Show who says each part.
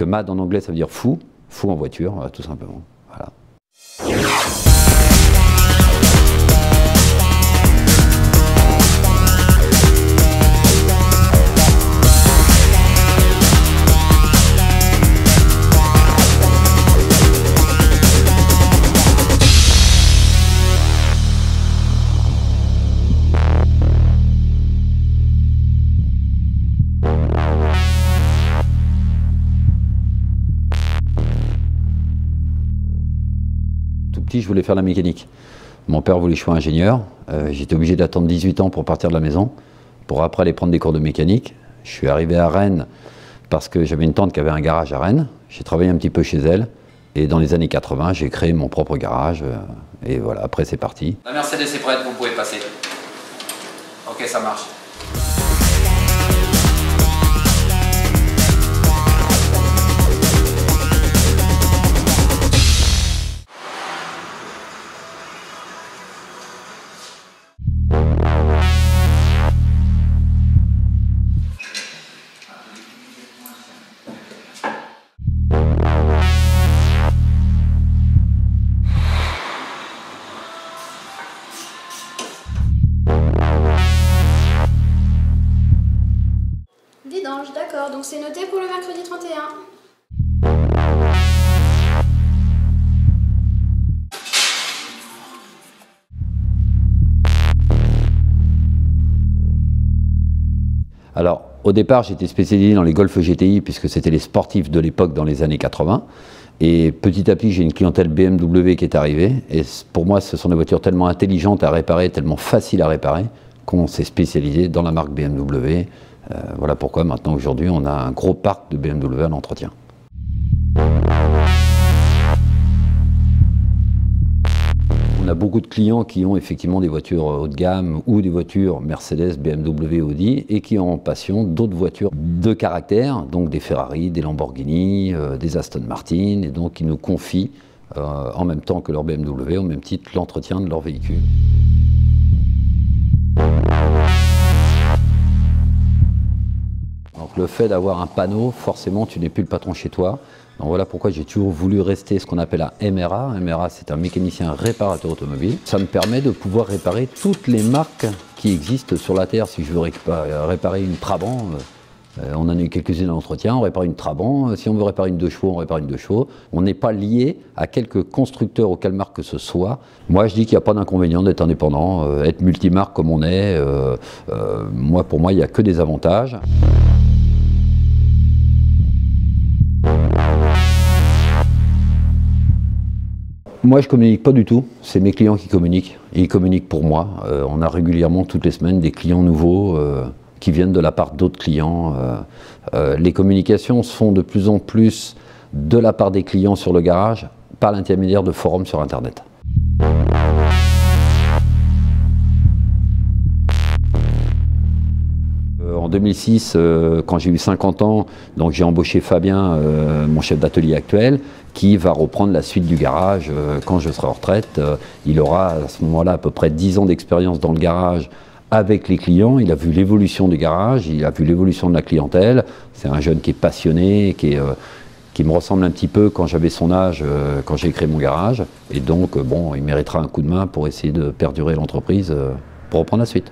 Speaker 1: que mad en anglais ça veut dire fou, fou en voiture, tout simplement. Voilà. Je voulais faire la mécanique. Mon père voulait que je sois ingénieur. J'étais obligé d'attendre 18 ans pour partir de la maison, pour après aller prendre des cours de mécanique. Je suis arrivé à Rennes parce que j'avais une tante qui avait un garage à Rennes. J'ai travaillé un petit peu chez elle. Et dans les années 80, j'ai créé mon propre garage. Et voilà, après c'est parti.
Speaker 2: La Mercedes est prête, vous pouvez passer. Ok, ça marche.
Speaker 3: Vidange, d'accord, donc c'est noté pour le mercredi 31.
Speaker 1: Alors, au départ, j'étais spécialisé dans les Golf GTI, puisque c'était les sportifs de l'époque dans les années 80. Et petit à petit, j'ai une clientèle BMW qui est arrivée. Et pour moi, ce sont des voitures tellement intelligentes à réparer, tellement faciles à réparer, qu'on s'est spécialisé dans la marque BMW. Voilà pourquoi maintenant, aujourd'hui, on a un gros parc de BMW à l'entretien. On a beaucoup de clients qui ont effectivement des voitures haut de gamme ou des voitures Mercedes, BMW, Audi et qui ont en passion d'autres voitures de caractère, donc des Ferrari, des Lamborghini, des Aston Martin, et donc ils nous confient en même temps que leur BMW, au même titre, l'entretien de leur véhicule. Donc le fait d'avoir un panneau, forcément tu n'es plus le patron chez toi. Donc voilà pourquoi j'ai toujours voulu rester ce qu'on appelle un MRA. Un MRA, c'est un mécanicien réparateur automobile. Ça me permet de pouvoir réparer toutes les marques qui existent sur la Terre. Si je veux réparer une Trabant, on en a eu quelques-unes à l'entretien, on répare une Trabant. Si on veut réparer une 2 chevaux, on répare une 2 chevaux. On n'est pas lié à quelques constructeurs ou quelle marque que ce soit. Moi, je dis qu'il n'y a pas d'inconvénient d'être indépendant, être multimarque comme on est. Pour moi, il n'y a que des avantages. Moi, je ne communique pas du tout, c'est mes clients qui communiquent, et ils communiquent pour moi. On a régulièrement, toutes les semaines, des clients nouveaux qui viennent de la part d'autres clients. Les communications se font de plus en plus de la part des clients sur le garage, par l'intermédiaire de forums sur Internet. En 2006, quand j'ai eu 50 ans, j'ai embauché Fabien, mon chef d'atelier actuel, qui va reprendre la suite du garage quand je serai en retraite. Il aura à ce moment-là à peu près 10 ans d'expérience dans le garage avec les clients. Il a vu l'évolution du garage, il a vu l'évolution de la clientèle. C'est un jeune qui est passionné, qui me ressemble un petit peu quand j'avais son âge, quand j'ai créé mon garage. Et donc, il méritera un coup de main pour essayer de perdurer l'entreprise pour reprendre la suite.